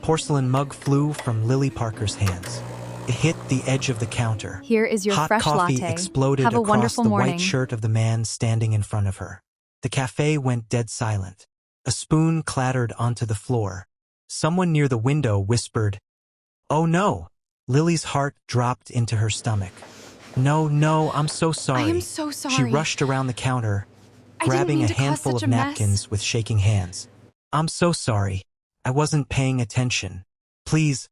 porcelain mug flew from Lily Parker's hands. It hit the edge of the counter. Here is your Hot fresh coffee latte. exploded Have a across wonderful the morning. white shirt of the man standing in front of her. The cafe went dead silent. A spoon clattered onto the floor. Someone near the window whispered, "Oh no!" Lily's heart dropped into her stomach. No, I'm so sorry." I am so sorry. She rushed around the counter, I didn't grabbing mean a to cause handful such of a mess. napkins with shaking hands. "I'm so sorry. I wasn't paying attention. Please,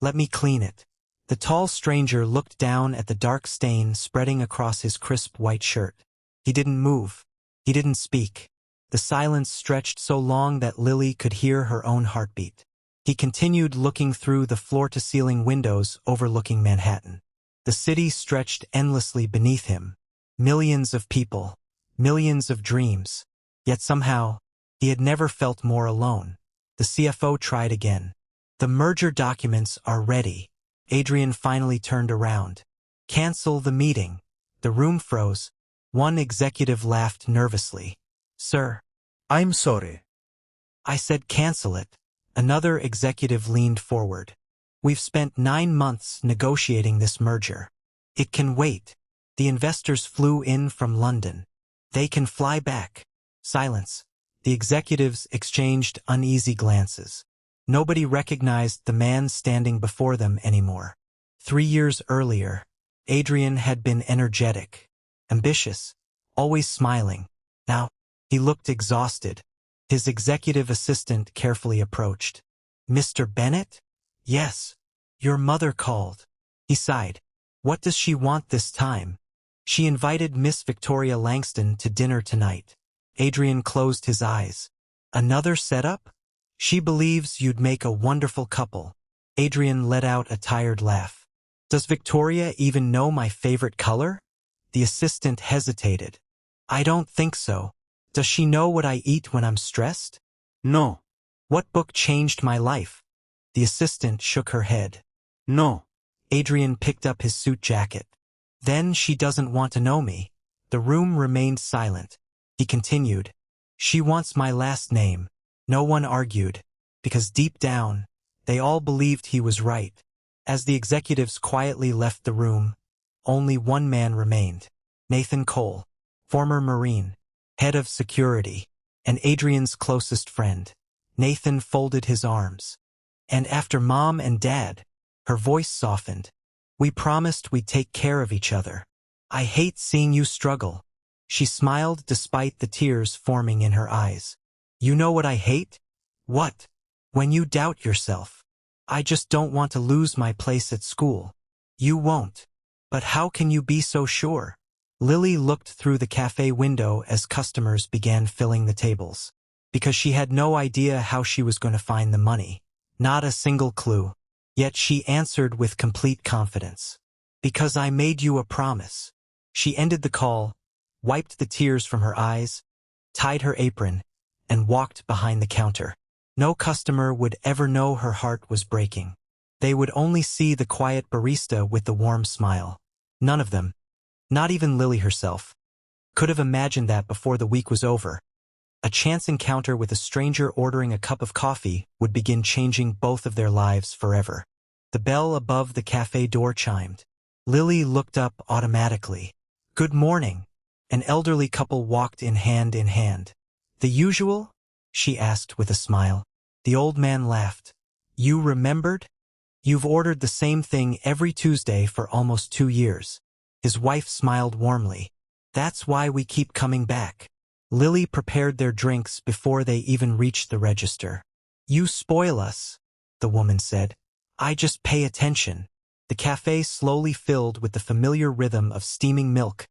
let me clean it." The tall stranger looked down at the dark stain spreading across his crisp white shirt. He didn't move. He didn't speak. The silence stretched so long that Lily could hear her own heartbeat. He continued looking through the floor-to-ceiling windows overlooking Manhattan. The city stretched endlessly beneath him. Millions of people, millions of dreams. Yet somehow, he had never felt more alone. The CFO tried again. "The merger documents are ready." Adrian finally turned around. "Cancel the meeting." The room froze. One executive laughed nervously. "Sir." I'm sorry. "I said cancel it." Another executive leaned forward. "We've spent 9 months negotiating this merger. It can wait." The investors flew in from London. "They can fly back." Silence. The executives exchanged uneasy glances. Nobody recognized the man standing before them anymore. 3 years earlier, Adrian had been energetic, ambitious, always smiling. Now, he looked exhausted. His executive assistant carefully approached. "Mr. Bennett?" "Yes. Your mother called." He sighed. "What does she want this time?" "She invited Miss Victoria Langston to dinner tonight." Adrian closed his eyes. "Another setup?" "She believes you'd make a wonderful couple." Adrian let out a tired laugh. "Does Victoria even know my favorite color?" The assistant hesitated. "I don't think so." "Does she know what I eat when I'm stressed?" No, "What book changed my life?" The assistant shook her head. no. Adrian picked up his suit jacket. "Then she doesn't want to know me." The room remained silent. He continued, "She wants my last name." No one argued, because deep down, they all believed he was right. As the executives quietly left the room, only one man remained. Nathan Cole, former Marine, head of security, and Adrian's closest friend. Nathan folded his arms. "And after Mom and Dad," her voice softened, "we promised we'd take care of each other. I hate seeing you struggle." She smiled despite the tears forming in her eyes. "You know what I hate?" "What?" "When you doubt yourself. I just don't want to lose my place at school." "You won't. But how can you be so sure?" Lily looked through the cafe window as customers began filling the tables. Because she had no idea how she was going to find the money. Not a single clue. Yet she answered with complete confidence. "Because I made you a promise." She ended the call, wiped the tears from her eyes, tied her apron, and walked behind the counter. No customer would ever know her heart was breaking. They would only see the quiet barista with the warm smile. None of them, not even Lily herself, could have imagined that before the week was over. A chance encounter with a stranger ordering a cup of coffee would begin changing both of their lives forever. The bell above the cafe door chimed. Lily looked up automatically. "Good morning." An elderly couple walked in hand in hand. "The usual?" she asked with a smile. The old man laughed. "You remembered? You've ordered the same thing every Tuesday for almost 2 years." His wife smiled warmly. "That's why we keep coming back." Lily prepared their drinks before they even reached the register. "You spoil us," the woman said. "I just pay attention." The cafe slowly filled with the familiar rhythm of steaming milk,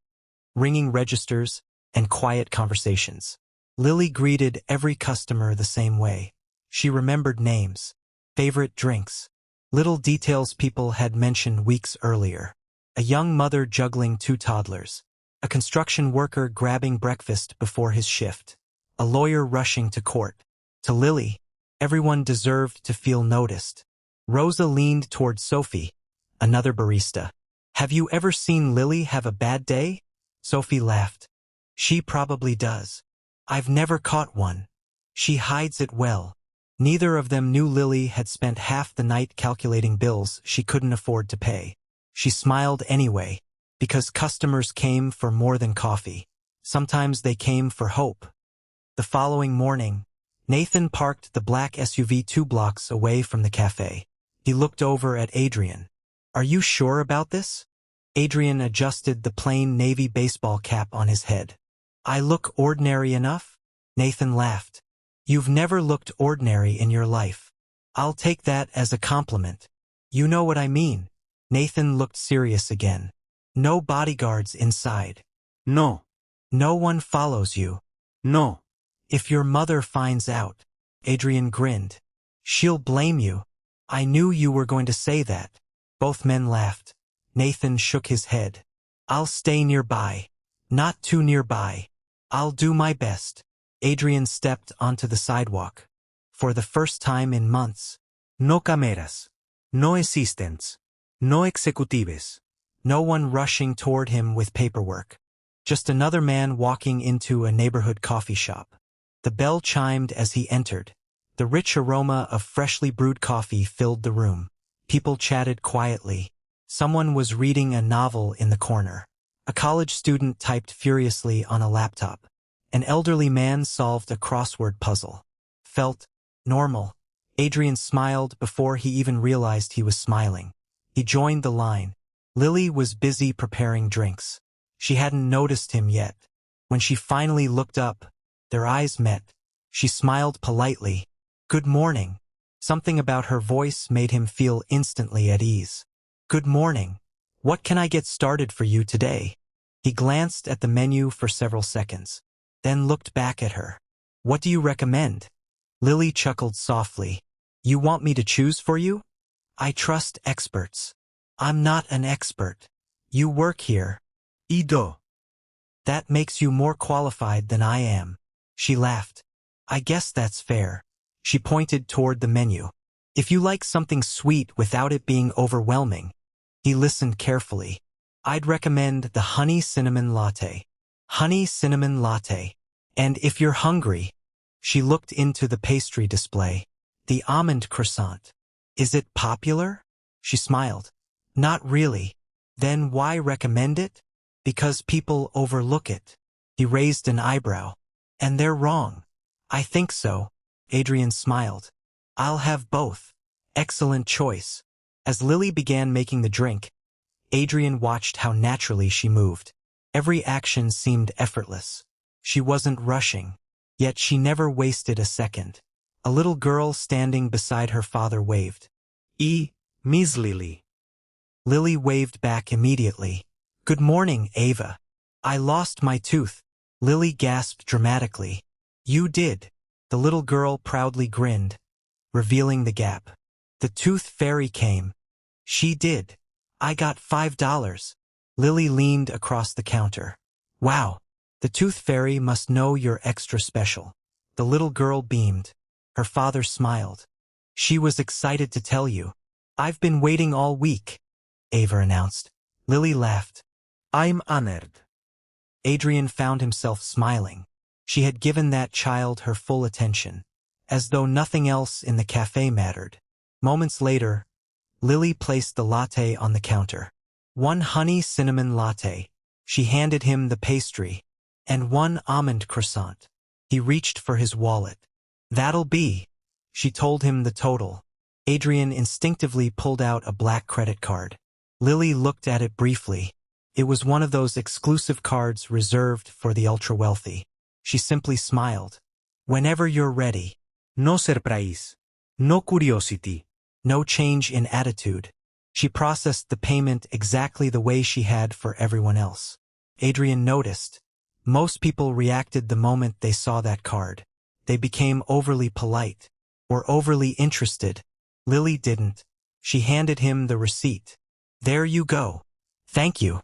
ringing registers, and quiet conversations. Lily greeted every customer the same way. She remembered names, favorite drinks, little details people had mentioned weeks earlier. A young mother juggling 2 toddlers, a construction worker grabbing breakfast before his shift, a lawyer rushing to court. To Lily, everyone deserved to feel noticed. Rosa leaned toward Sophie, another barista. "Have you ever seen Lily have a bad day?" Sophie laughed. "She probably does. I've never caught one. She hides it well." Neither of them knew Lily had spent half the night calculating bills she couldn't afford to pay. She smiled anyway, because customers came for more than coffee. Sometimes they came for hope. The following morning, Nathan parked the black SUV 2 blocks away from the cafe. He looked over at Adrian. "Are you sure about this?" Adrian adjusted the plain navy baseball cap on his head. "I look ordinary enough?" Nathan laughed. "You've never looked ordinary in your life. I'll take that as a compliment. You know what I mean." Nathan looked serious again. "No bodyguards inside. No. No one follows you. No. If your mother finds out." Adrian grinned. "She'll blame you." "I knew you were going to say that." Both men laughed. Nathan shook his head. "I'll stay nearby. Not too nearby. I'll do my best." Adrian stepped onto the sidewalk. For the first time in months. No cameras. No assistants. No executives. No one rushing toward him with paperwork. Just another man walking into a neighborhood coffee shop. The bell chimed as he entered. The rich aroma of freshly brewed coffee filled the room. People chatted quietly. Someone was reading a novel in the corner. A college student typed furiously on a laptop. An elderly man solved a crossword puzzle. Felt normal. Adrian smiled before he even realized he was smiling. He joined the line. Lily was busy preparing drinks. She hadn't noticed him yet. When she finally looked up, their eyes met. She smiled politely. "Good morning." Something about her voice made him feel instantly at ease. "Good morning. What can I get started for you today?" He glanced at the menu for several seconds, then looked back at her. "What do you recommend?" Lily chuckled softly. "You want me to choose for you?" "I trust experts." "I'm not an expert. You work here." Ido. "That makes you more qualified than I am." She laughed. "I guess that's fair." She pointed toward the menu. "If you like something sweet without it being overwhelming." He listened carefully. "I'd recommend the honey cinnamon latte." Honey cinnamon latte. "And if you're hungry." She looked into the pastry display. "The almond croissant. Is it popular?" She smiled. "Not really." "Then why recommend it?" "Because people overlook it." He raised an eyebrow. "And they're wrong." "I think so." Adrian smiled. "I'll have both." "Excellent choice." As Lily began making the drink, Adrian watched how naturally she moved. Every action seemed effortless. She wasn't rushing, yet she never wasted a second. A little girl standing beside her father waved. Miss Lily." Lily waved back immediately. "Good morning, Ava." "I lost my tooth." Lily gasped dramatically. "You did." The little girl proudly grinned, revealing the gap. "The tooth fairy came." "She did. I got $5. Lily leaned across the counter. "Wow. The tooth fairy must know you're extra special." The little girl beamed. Her father smiled. "She was excited to tell you." "I've been waiting all week," Ava announced. Lily laughed. I'm honored. Adrian found himself smiling. She had given that child her full attention, as though nothing else in the cafe mattered. Moments later, Lily placed the latte on the counter. "One honey cinnamon latte." She handed him the pastry. "And one almond croissant." He reached for his wallet. "That'll be." She told him the total. Adrian instinctively pulled out a black credit card. Lily looked at it briefly. It was one of those exclusive cards reserved for the ultra-wealthy. She simply smiled. "Whenever you're ready." No surprise. No curiosity. No change in attitude. She processed the payment exactly the way she had for everyone else. Adrian noticed. Most people reacted the moment they saw that card. They became overly polite, or overly interested. Lily didn't. She handed him the receipt. "There you go. Thank you.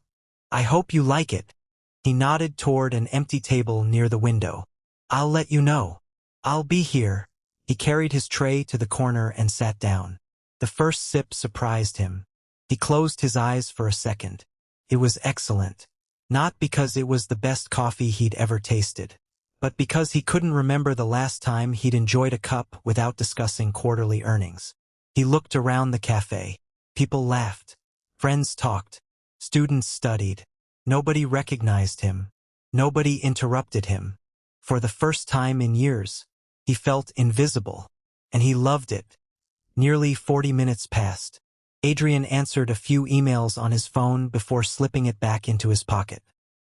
I hope you like it." He nodded toward an empty table near the window. "I'll let you know." "I'll be here." He carried his tray to the corner and sat down. The first sip surprised him. He closed his eyes for a second. It was excellent. Not because it was the best coffee he'd ever tasted, but because he couldn't remember the last time he'd enjoyed a cup without discussing quarterly earnings. He looked around the cafe. People laughed. Friends talked. Students studied. Nobody recognized him. Nobody interrupted him. For the first time in years, he felt invisible, and he loved it. Nearly 40 minutes passed. Adrian answered a few emails on his phone before slipping it back into his pocket.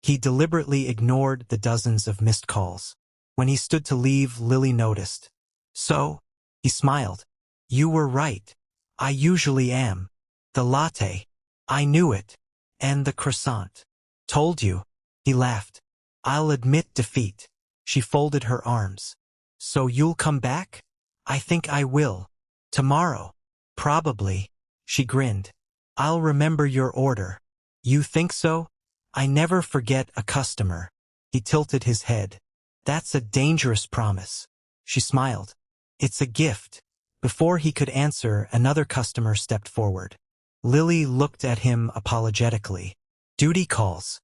He deliberately ignored the dozens of missed calls. When he stood to leave, Lily noticed. "So?" He smiled. "You were right. I usually am. The latte. I knew it. And the croissant. Told you." He laughed. "I'll admit defeat." She folded her arms. "So you'll come back?" "I think I will. Tomorrow." "Probably." She grinned. "I'll remember your order." "You think so?" "I never forget a customer." He tilted his head. "That's a dangerous promise." She smiled. "It's a gift." Before he could answer, another customer stepped forward. Lily looked at him apologetically. "Duty calls."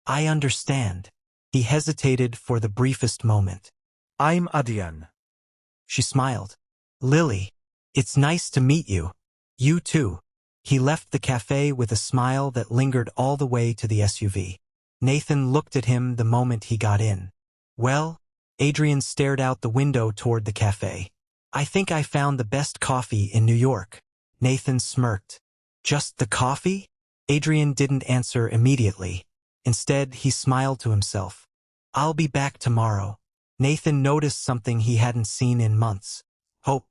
"I understand." He hesitated for the briefest moment. I'm Adrian. She smiled. "Lily, it's nice to meet you." "You too." He left the cafe with a smile that lingered all the way to the SUV. Nathan looked at him the moment he got in. "Well?" Adrian stared out the window toward the cafe. "I think I found the best coffee in New York." Nathan smirked. "Just the coffee?" Adrian didn't answer immediately. Instead, he smiled to himself. "I'll be back tomorrow." Nathan noticed something he hadn't seen in months. Hope.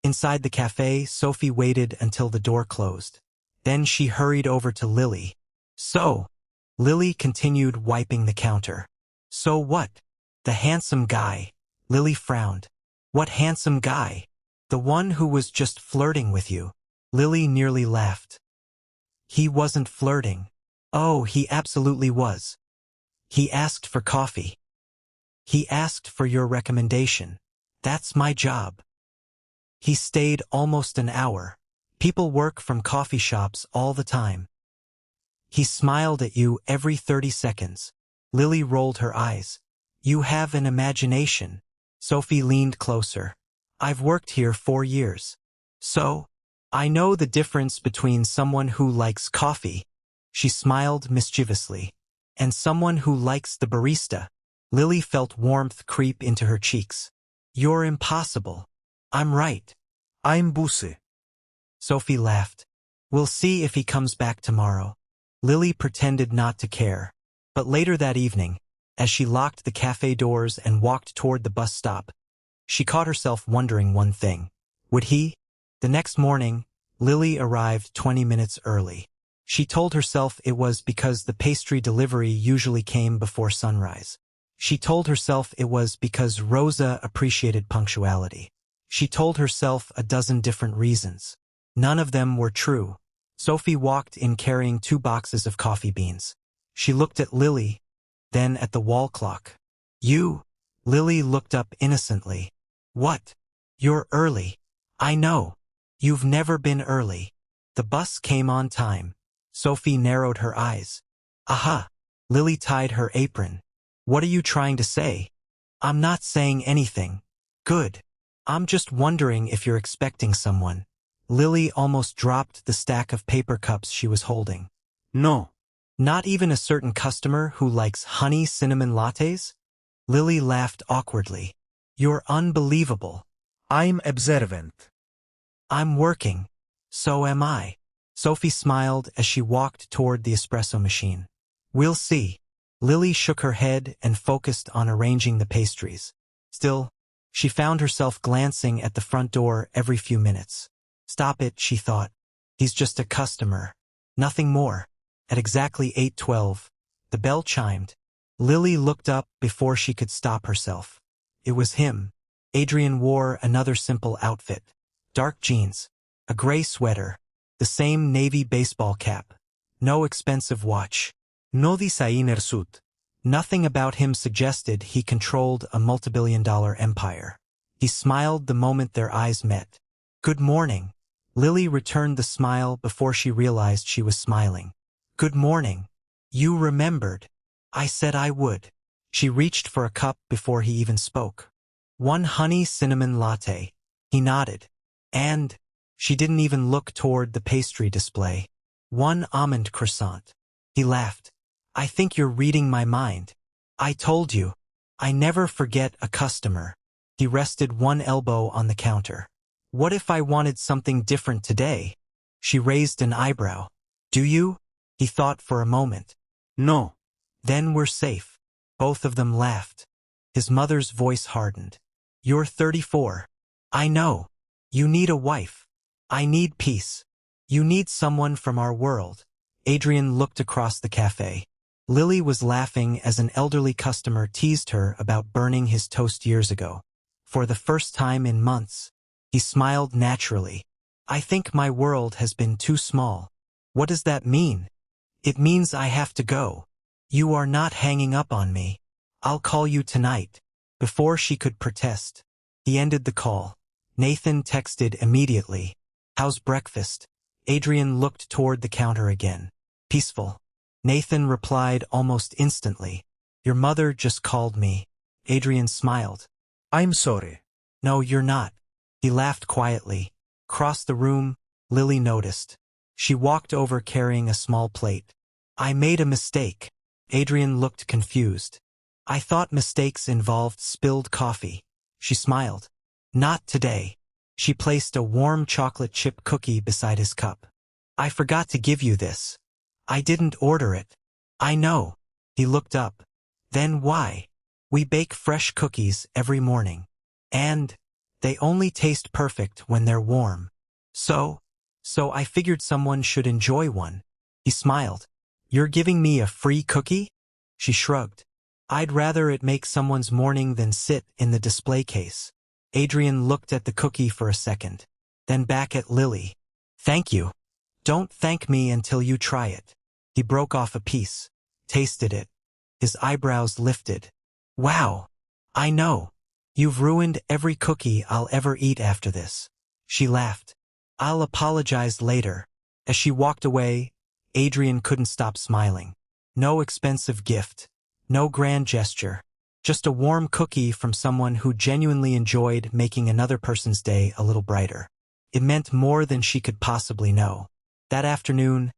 Inside the cafe, Sophie waited until the door closed. Then she hurried over to Lily. "So?" Lily continued wiping the counter. "So what?" "The handsome guy." Lily frowned. "What handsome guy?" "The one who was just flirting with you." Lily nearly laughed. "He wasn't flirting." "Oh, he absolutely was. He asked for coffee." "He asked for your recommendation." "That's my job." "He stayed almost an hour." "People work from coffee shops all the time." "He smiled at you every 30 seconds. Lily rolled her eyes. "You have an imagination." Sophie leaned closer. "I've worked here 4 years. So, I know the difference between someone who likes coffee," she smiled mischievously, "and someone who likes the barista." Lily felt warmth creep into her cheeks. "You're impossible." "I'm right." I'm Busse. Sophie laughed. "We'll see if he comes back tomorrow." Lily pretended not to care. But later that evening, as she locked the cafe doors and walked toward the bus stop, she caught herself wondering one thing. Would he? The next morning, Lily arrived 20 minutes early. She told herself it was because the pastry delivery usually came before sunrise. She told herself it was because Rosa appreciated punctuality. She told herself a dozen different reasons. None of them were true. Sophie walked in carrying 2 boxes of coffee beans. She looked at Lily, then at the wall clock. "You?" Lily looked up innocently. "What?" "You're early." "I know. You've never been early." The bus came on time. Sophie narrowed her eyes. "Aha." Lily tied her apron. "What are you trying to say?" "I'm not saying anything." "Good. I'm just wondering if you're expecting someone." Lily almost dropped the stack of paper cups she was holding. No. "Not even a certain customer who likes honey cinnamon lattes?" Lily laughed awkwardly. "You're unbelievable." I'm observant. "I'm working." "So am I." Sophie smiled as she walked toward the espresso machine. "We'll see." Lily shook her head and focused on arranging the pastries. Still, she found herself glancing at the front door every few minutes. "Stop it," she thought. "He's just a customer. Nothing more." At exactly 8:12, the bell chimed. Lily looked up before she could stop herself. It was him. Adrian wore another simple outfit. Dark jeans, a gray sweater, the same navy baseball cap. No expensive watch. No designer suit. Nothing about him suggested he controlled a multibillion-dollar empire. He smiled the moment their eyes met. "Good morning." Lily returned the smile before she realized she was smiling. "Good morning. You remembered." "I said I would." She reached for a cup before he even spoke. One honey cinnamon latte. He nodded. And she didn't even look toward the pastry display. One almond croissant. He laughed. I think you're reading my mind. I told you. I never forget a customer. He rested one elbow on the counter. What if I wanted something different today? She raised an eyebrow. Do you? He thought for a moment. No. Then we're safe. Both of them laughed. His mother's voice hardened. You're 34. I know. You need a wife. I need peace. You need someone from our world. Adrian looked across the cafe. Lily was laughing as an elderly customer teased her about burning his toast years ago. For the first time in months, he smiled naturally. I think my world has been too small. What does that mean? It means I have to go. You are not hanging up on me. I'll call you tonight. Before she could protest, he ended the call. Nathan texted immediately. How's breakfast? Adrian looked toward the counter again. Peaceful. Nathan replied almost instantly. Your mother just called me. Adrian smiled. I'm sorry. No, you're not. He laughed quietly. Across the room, Lily noticed. She walked over carrying a small plate. I made a mistake. Adrian looked confused. I thought mistakes involved spilled coffee. She smiled. Not today. She placed a warm chocolate chip cookie beside his cup. I forgot to give you this. I didn't order it. I know. He looked up. Then why? We bake fresh cookies every morning. And they only taste perfect when they're warm. So I figured someone should enjoy one. He smiled. You're giving me a free cookie? She shrugged. I'd rather it make someone's morning than sit in the display case. Adrian looked at the cookie for a second, then back at Lily. Thank you. Don't thank me until you try it. He broke off a piece, tasted it. His eyebrows lifted. Wow. I know. You've ruined every cookie I'll ever eat after this. She laughed. I'll apologize later. As she walked away, Adrian couldn't stop smiling. No expensive gift. No grand gesture. Just a warm cookie from someone who genuinely enjoyed making another person's day a little brighter. It meant more than she could possibly know. That afternoon,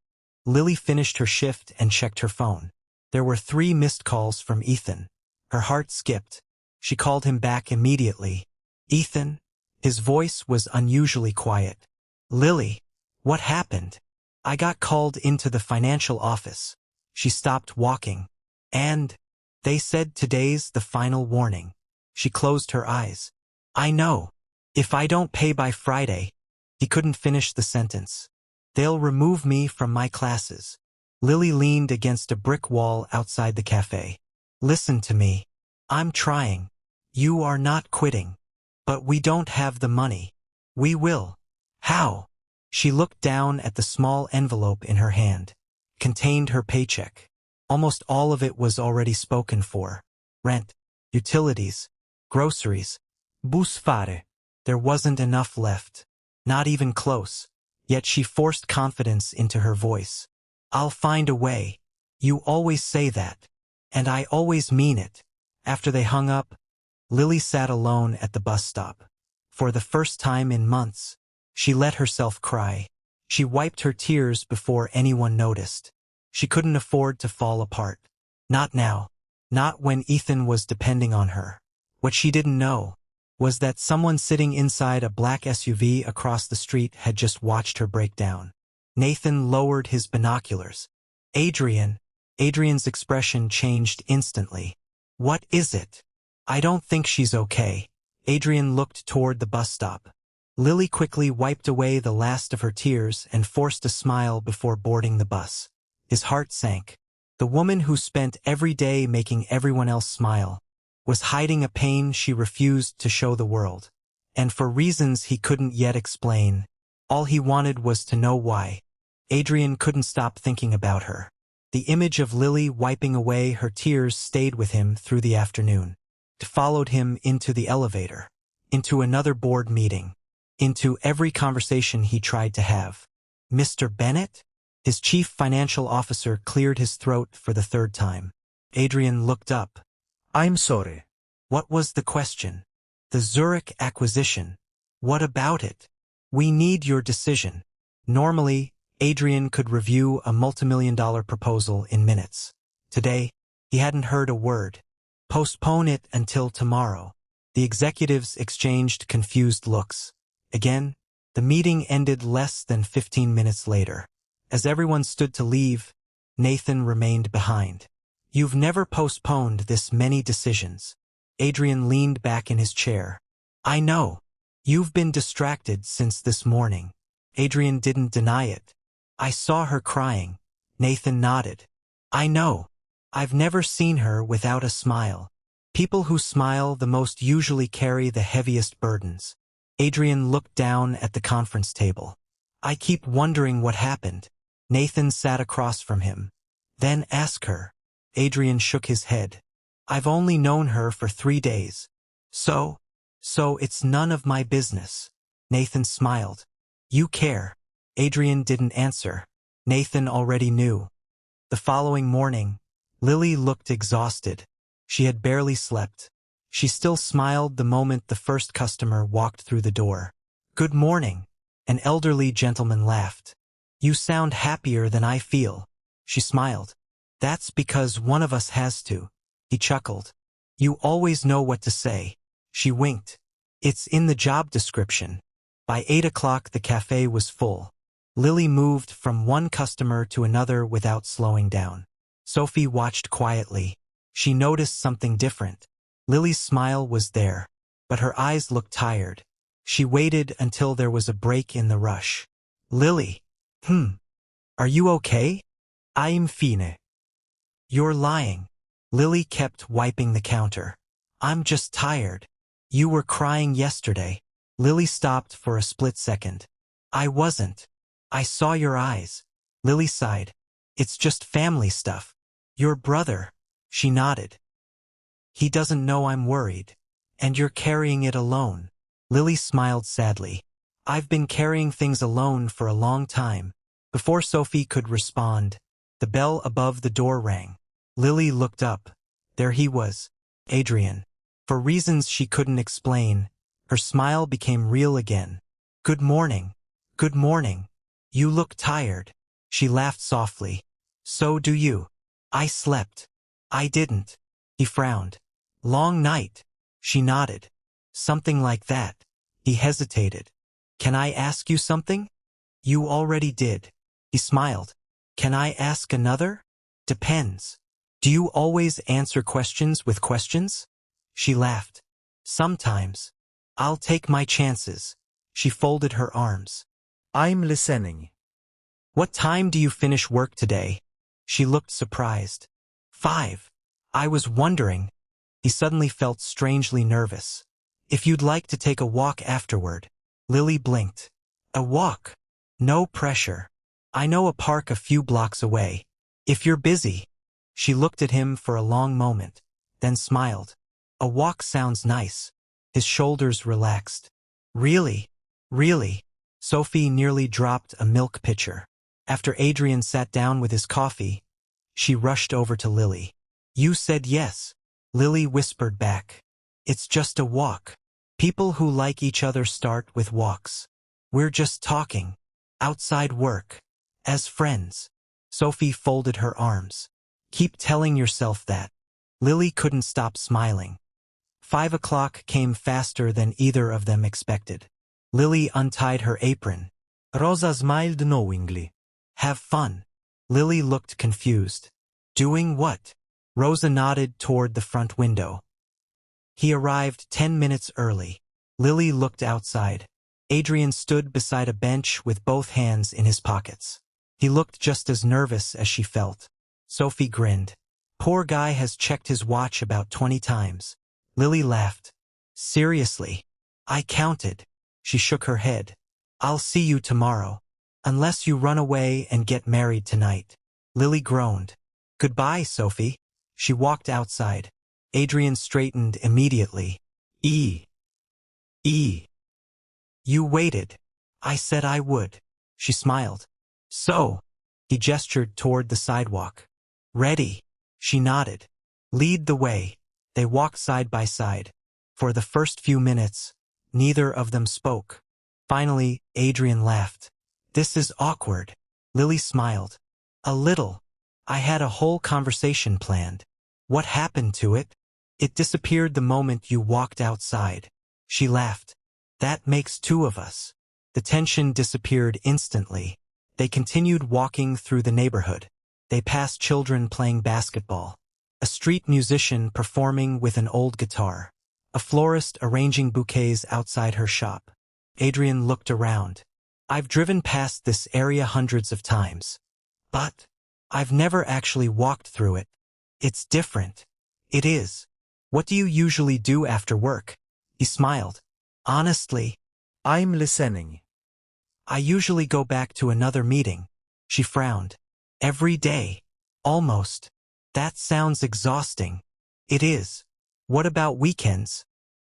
Lily finished her shift and checked her phone. There were 3 missed calls from Ethan. Her heart skipped. She called him back immediately. Ethan? His voice was unusually quiet. Lily, what happened? I got called into the financial office. She stopped walking. And they said today's the final warning. She closed her eyes. I know. If I don't pay by Friday. He couldn't finish the sentence. They'll remove me from my classes. Lily leaned against a brick wall outside the cafe. Listen to me. I'm trying. You are not quitting. But we don't have the money. We will. How? She looked down at the small envelope in her hand. Contained her paycheck. Almost all of it was already spoken for. Rent, utilities, groceries, busfare. There wasn't enough left. Not even close. Yet she forced confidence into her voice. I'll find a way. You always say that. And I always mean it. After they hung up, Lily sat alone at the bus stop. For the first time in months, she let herself cry. She wiped her tears before anyone noticed. She couldn't afford to fall apart. Not now. Not when Ethan was depending on her. What she didn't know was that someone sitting inside a black SUV across the street had just watched her break down. Nathan lowered his binoculars. Adrian's expression changed instantly. What is it? I don't think she's okay. Adrian looked toward the bus stop. Lily quickly wiped away the last of her tears and forced a smile before boarding the bus. His heart sank. The woman who spent every day making everyone else smile was hiding a pain she refused to show the world. And for reasons he couldn't yet explain, all he wanted was to know why. Adrian couldn't stop thinking about her. The image of Lily wiping away her tears stayed with him through the afternoon. It followed him into the elevator, into another board meeting, into every conversation he tried to have. Mr. Bennett? His chief financial officer cleared his throat for the 3rd time. Adrian looked up. I'm sorry. What was the question? The Zurich acquisition. What about it? We need your decision. Normally, Adrian could review a multimillion-dollar proposal in minutes. Today, he hadn't heard a word. Postpone it until tomorrow. The executives exchanged confused looks. Again, the meeting ended less than 15 minutes later. As everyone stood to leave, Nathan remained behind. You've never postponed this many decisions. Adrian leaned back in his chair. I know. You've been distracted since this morning. Adrian didn't deny it. I saw her crying. Nathan nodded. I know. I've never seen her without a smile. People who smile the most usually carry the heaviest burdens. Adrian looked down at the conference table. I keep wondering what happened. Nathan sat across from him. Then ask her. Adrian shook his head. I've only known her for 3 days. So it's none of my business. Nathan smiled. You care. Adrian didn't answer. Nathan already knew. The following morning, Lily looked exhausted. She had barely slept. She still smiled the moment the first customer walked through the door. Good morning. An elderly gentleman laughed. You sound happier than I feel. She smiled. That's because one of us has to. He chuckled. You always know what to say. She winked. It's in the job description. By 8 o'clock the cafe was full. Lily moved from one customer to another without slowing down. Sophie watched quietly. She noticed something different. Lily's smile was there, but her eyes looked tired. She waited until there was a break in the rush. Lily. Are you okay? I'm fine. You're lying. Lily kept wiping the counter. I'm just tired. You were crying yesterday. Lily stopped for a split second. I wasn't. I saw your eyes. Lily sighed. It's just family stuff. Your brother. She nodded. He doesn't know I'm worried. And you're carrying it alone. Lily smiled sadly. I've been carrying things alone for a long time. Before Sophie could respond, the bell above the door rang. Lily looked up. There he was, Adrian. For reasons she couldn't explain, her smile became real again. Good morning. Good morning. You look tired. She laughed softly. So do you. I slept. I didn't. He frowned. Long night. She nodded. Something like that. He hesitated. Can I ask you something? You already did. He smiled. Can I ask another? Depends. Do you always answer questions with questions? She laughed. Sometimes. I'll take my chances. She folded her arms. I'm listening. What time do you finish work today? She looked surprised. 5. I was wondering. He suddenly felt strangely nervous. If you'd like to take a walk afterward. Lily blinked. A walk? No pressure. I know a park a few blocks away. If you're busy. She looked at him for a long moment, then smiled. A walk sounds nice. His shoulders relaxed. Really? Really? Sophie nearly dropped a milk pitcher. After Adrian sat down with his coffee, she rushed over to Lily. You said yes. Lily whispered back. It's just a walk. People who like each other start with walks. We're just talking. Outside work. As friends. Sophie folded her arms. Keep telling yourself that. Lily couldn't stop smiling. 5 o'clock came faster than either of them expected. Lily untied her apron. Rosa smiled knowingly. Have fun. Lily looked confused. Doing what? Rosa nodded toward the front window. He arrived 10 minutes early. Lily looked outside. Adrian stood beside a bench with both hands in his pockets. He looked just as nervous as she felt. Sophie grinned. Poor guy has checked his watch about 20 times. Lily laughed. Seriously? I counted. She shook her head. I'll see you tomorrow. Unless you run away and get married tonight. Lily groaned. Goodbye, Sophie. She walked outside. Adrian straightened immediately. You waited. I said I would. She smiled. So. He gestured toward the sidewalk. Ready. She nodded. Lead the way. They walked side by side. For the first few minutes, neither of them spoke. Finally, Adrian laughed. This is awkward. Lily smiled. A little. I had a whole conversation planned. What happened to it? It disappeared the moment you walked outside. She laughed. That makes two of us. The tension disappeared instantly. They continued walking through the neighborhood. They passed children playing basketball, a street musician performing with an old guitar, a florist arranging bouquets outside her shop. Adrian looked around. I've driven past this area hundreds of times, but I've never actually walked through it. It's different. It is. What do you usually do after work? He smiled. Honestly, I'm listening. I usually go back to another meeting. She frowned. Every day. Almost. That sounds exhausting. It is. What about weekends?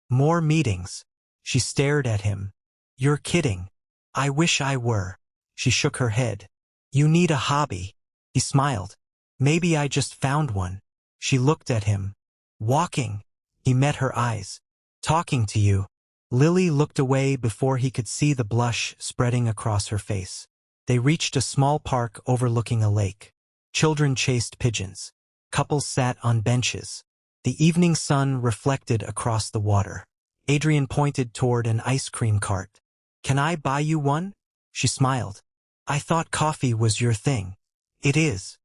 More meetings. She stared at him. You're kidding. I wish I were. She shook her head. You need a hobby. He smiled. Maybe I just found one. She looked at him. Walking. He met her eyes. Talking to you. Lily looked away before he could see the blush spreading across her face. They reached a small park overlooking a lake. Children chased pigeons. Couples sat on benches. The evening sun reflected across the water. Adrian pointed toward an ice cream cart. Can I buy you one? She smiled. I thought coffee was your thing. It is.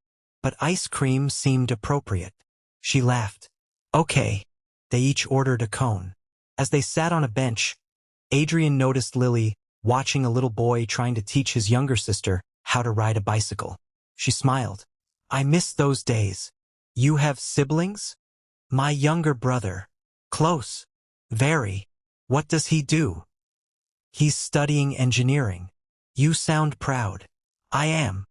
But ice cream seemed appropriate. She laughed. Okay. They each ordered a cone. As they sat on a bench, Adrian noticed Lily watching a little boy trying to teach his younger sister how to ride a bicycle. She smiled. I miss those days. You have siblings? My younger brother. Close. Very. What does he do? He's studying engineering. You sound proud. I am.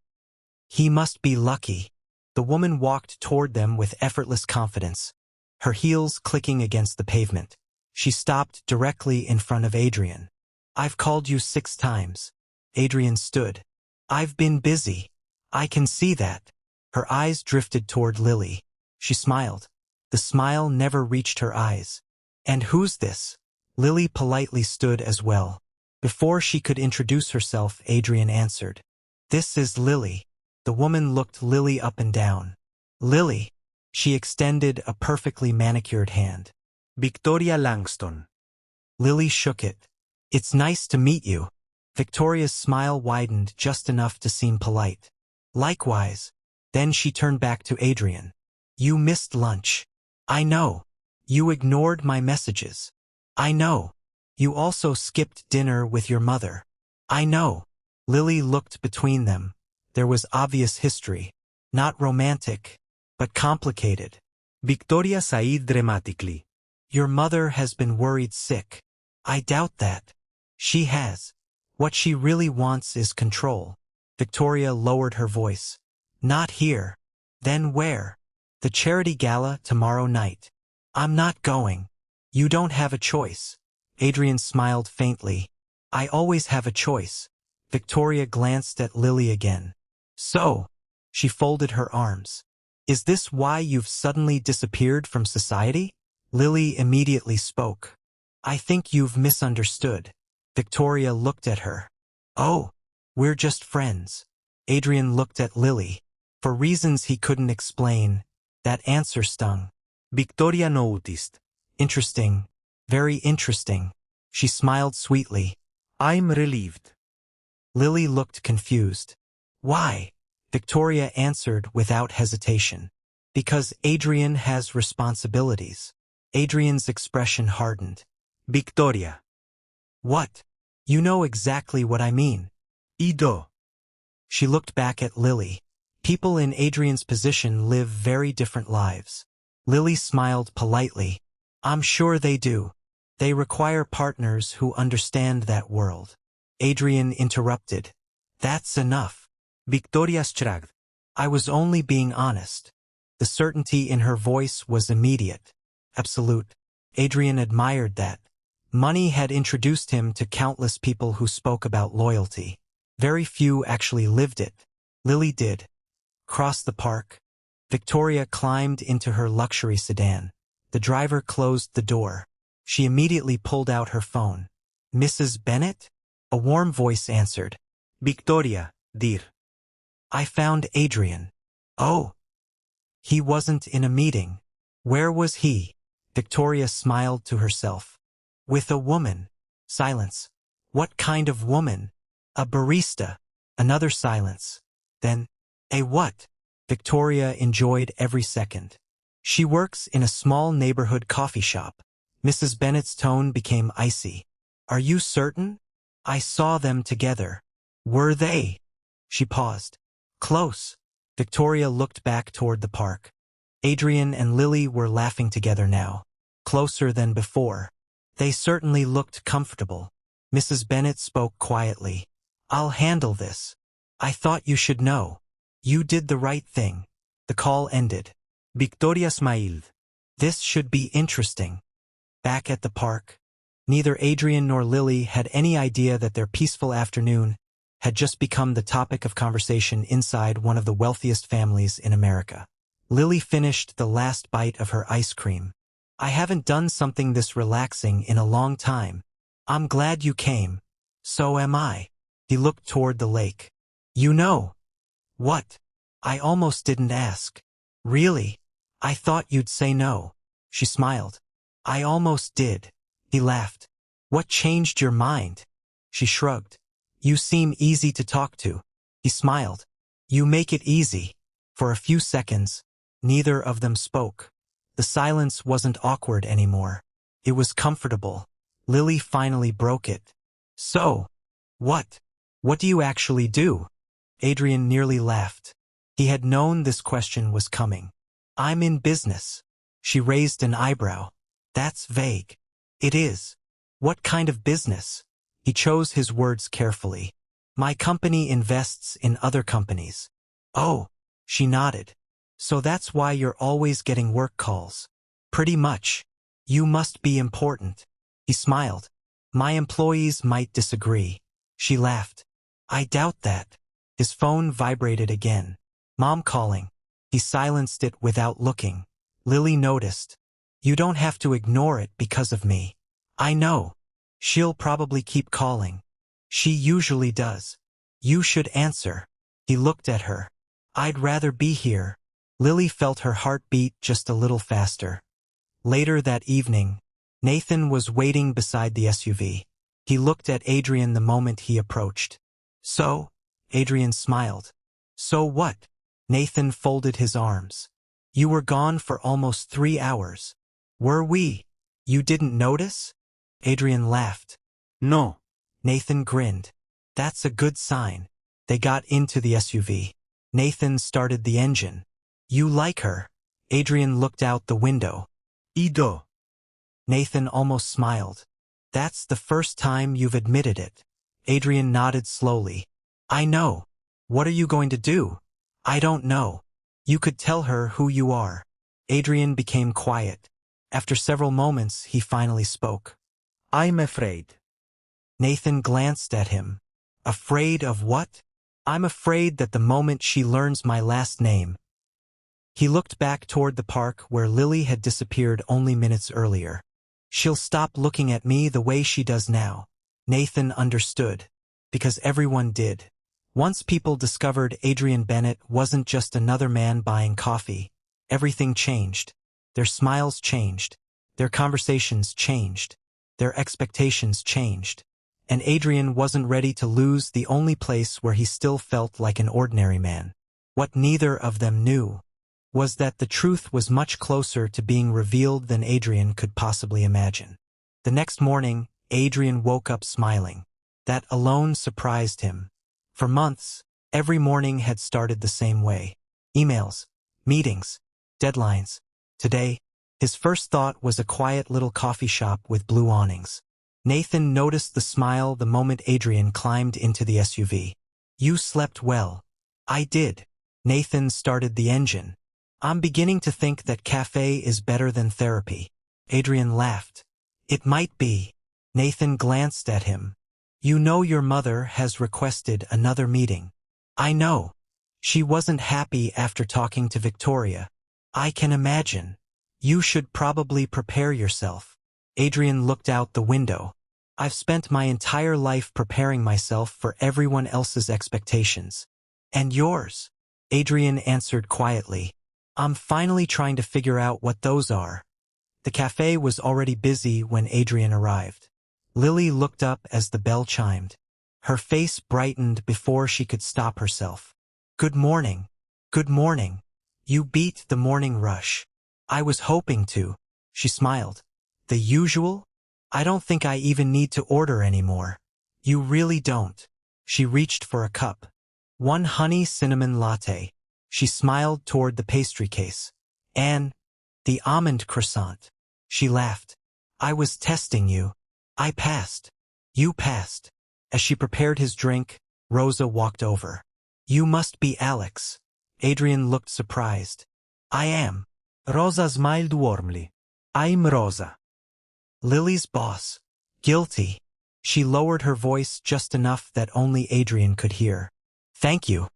He must be lucky. The woman walked toward them with effortless confidence, her heels clicking against the pavement. She stopped directly in front of Adrian. I've called you 6 times. Adrian stood. I've been busy. I can see that. Her eyes drifted toward Lily. She smiled. The smile never reached her eyes. And who's this? Lily politely stood as well. Before she could introduce herself, Adrian answered. This is Lily. The woman looked Lily up and down. Lily. She extended a perfectly manicured hand. Victoria Langston. Lily shook it. It's nice to meet you. Victoria's smile widened just enough to seem polite. Likewise. Then she turned back to Adrian. You missed lunch. I know. You ignored my messages. I know. You also skipped dinner with your mother. I know. Lily looked between them. There was obvious history. Not romantic, but complicated. Victoria sighed dramatically. Your mother has been worried sick. I doubt that. She has. What she really wants is control. Victoria lowered her voice. Not here. Then where? The charity gala tomorrow night. I'm not going. You don't have a choice. Adrian smiled faintly. I always have a choice. Victoria glanced at Lily again. So, she folded her arms. Is this why you've suddenly disappeared from society? Lily immediately spoke. I think you've misunderstood. Victoria looked at her. Oh, we're just friends. Adrian looked at Lily. For reasons he couldn't explain, that answer stung. Victoria noticed. Interesting. Very interesting. She smiled sweetly. I'm relieved. Lily looked confused. Why? Victoria answered without hesitation. Because Adrian has responsibilities. Adrian's expression hardened. Victoria. What? You know exactly what I mean. I do. She looked back at Lily. People in Adrian's position live very different lives. Lily smiled politely. I'm sure they do. They require partners who understand that world. Adrian interrupted. That's enough. Victoria shrugged. I was only being honest. The certainty in her voice was immediate. Absolute. Adrian admired that. Money had introduced him to countless people who spoke about loyalty. Very few actually lived it. Lily did. Across the park, Victoria climbed into her luxury sedan. The driver closed the door. She immediately pulled out her phone. Mrs. Bennett? A warm voice answered. Victoria, dear. I found Adrian. Oh. He wasn't in a meeting. Where was he? Victoria smiled to herself. With a woman. Silence. What kind of woman? A barista. Another silence. Then, a what? Victoria enjoyed every second. She works in a small neighborhood coffee shop. Mrs. Bennett's tone became icy. Are you certain? I saw them together. Were they? She paused. Close. Victoria looked back toward the park. Adrian and Lily were laughing together now. Closer than before. They certainly looked comfortable. Mrs. Bennett spoke quietly. I'll handle this. I thought you should know. You did the right thing. The call ended. Victoria smiled. This should be interesting. Back at the park. Neither Adrian nor Lily had any idea that their peaceful afternoon had just become the topic of conversation inside one of the wealthiest families in America. Lily finished the last bite of her ice cream. I haven't done something this relaxing in a long time. I'm glad you came. So am I. He looked toward the lake. You know. What? I almost didn't ask. Really? I thought you'd say no. She smiled. I almost did. He laughed. What changed your mind? She shrugged. You seem easy to talk to. He smiled. You make it easy. For a few seconds, neither of them spoke. The silence wasn't awkward anymore. It was comfortable. Lily finally broke it. So, what? What do you actually do? Adrian nearly laughed. He had known this question was coming. I'm in business. She raised an eyebrow. That's vague. It is. What kind of business? He chose his words carefully. My company invests in other companies. Oh, she nodded. So that's why you're always getting work calls. Pretty much. You must be important. He smiled. My employees might disagree. She laughed. I doubt that. His phone vibrated again. Mom calling. He silenced it without looking. Lily noticed. You don't have to ignore it because of me. I know. She'll probably keep calling. She usually does. You should answer. He looked at her. I'd rather be here. Lily felt her heart beat just a little faster. Later that evening, Nathan was waiting beside the SUV. He looked at Adrian the moment he approached. So? Adrian smiled. So what? Nathan folded his arms. You were gone for almost 3 hours. Were we? You didn't notice? Adrian laughed. No. Nathan grinned. That's a good sign. They got into the SUV. Nathan started the engine. You like her? Adrian looked out the window. I do. Nathan almost smiled. That's the first time you've admitted it. Adrian nodded slowly. I know. What are you going to do? I don't know. You could tell her who you are. Adrian became quiet. After several moments, he finally spoke. I'm afraid. Nathan glanced at him. Afraid of what? I'm afraid that the moment she learns my last name. He looked back toward the park where Lily had disappeared only minutes earlier. She'll stop looking at me the way she does now. Nathan understood. Because everyone did. Once people discovered Adrian Bennett wasn't just another man buying coffee, everything changed. Their smiles changed. Their conversations changed. Their expectations changed. And Adrian wasn't ready to lose the only place where he still felt like an ordinary man. What neither of them knew was that the truth was much closer to being revealed than Adrian could possibly imagine. The next morning, Adrian woke up smiling. That alone surprised him. For months, every morning had started the same way. Emails, meetings, deadlines. Today, his first thought was a quiet little coffee shop with blue awnings. Nathan noticed the smile the moment Adrian climbed into the SUV. You slept well. I did. Nathan started the engine. I'm beginning to think that café is better than therapy. Adrian laughed. It might be. Nathan glanced at him. You know your mother has requested another meeting. I know. She wasn't happy after talking to Victoria. I can imagine. You should probably prepare yourself. Adrian looked out the window. I've spent my entire life preparing myself for everyone else's expectations. And yours? Adrian answered quietly. I'm finally trying to figure out what those are. The cafe was already busy when Adrian arrived. Lily looked up as the bell chimed. Her face brightened before she could stop herself. Good morning. Good morning. You beat the morning rush. I was hoping to. She smiled. The usual? I don't think I even need to order anymore. You really don't. She reached for a cup. One honey cinnamon latte. She smiled toward the pastry case. And the almond croissant. She laughed. I was testing you. I passed. You passed. As she prepared his drink, Rosa walked over. You must be Alex. Adrian looked surprised. I am. Rosa smiled warmly. I'm Rosa. Lily's boss. Guilty. She lowered her voice just enough that only Adrian could hear. Thank you.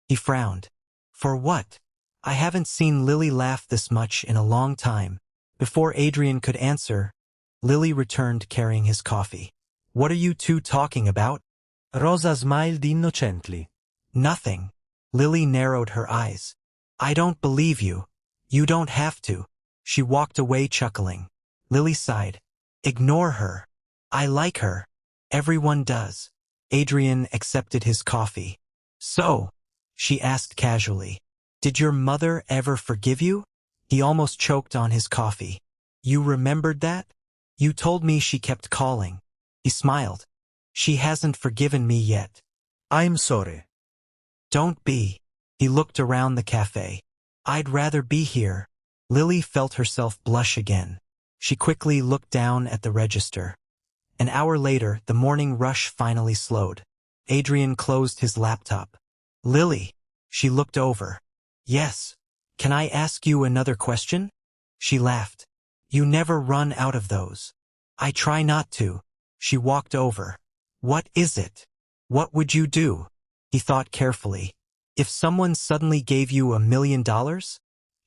He frowned. For what? I haven't seen Lily laugh this much in a long time. Before Adrian could answer, Lily returned carrying his coffee. What are you two talking about? Rosa smiled innocently. Nothing. Lily narrowed her eyes. I don't believe you. You don't have to. She walked away chuckling. Lily sighed. Ignore her. I like her. Everyone does. Adrian accepted his coffee. So, she asked casually, did your mother ever forgive you? He almost choked on his coffee. You remembered that? You told me she kept calling. He smiled. She hasn't forgiven me yet. I'm sorry. Don't be. He looked around the cafe. I'd rather be here. Lily felt herself blush again. She quickly looked down at the register. An hour later, the morning rush finally slowed. Adrian closed his laptop. Lily. She looked over. Yes. Can I ask you another question? She laughed. You never run out of those. I try not to. She walked over. What is it? What would you do? He thought carefully. If someone suddenly gave you $1 million?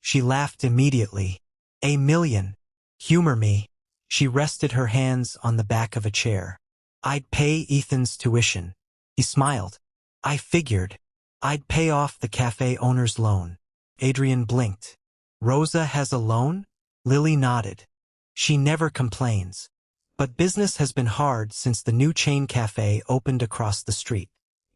She laughed immediately. $1 million. Humor me. She rested her hands on the back of a chair. I'd pay Ethan's tuition. He smiled. I figured. I'd pay off the cafe owner's loan. Adrian blinked. Rosa has a loan? Lily nodded. She never complains. But business has been hard since the new chain cafe opened across the street.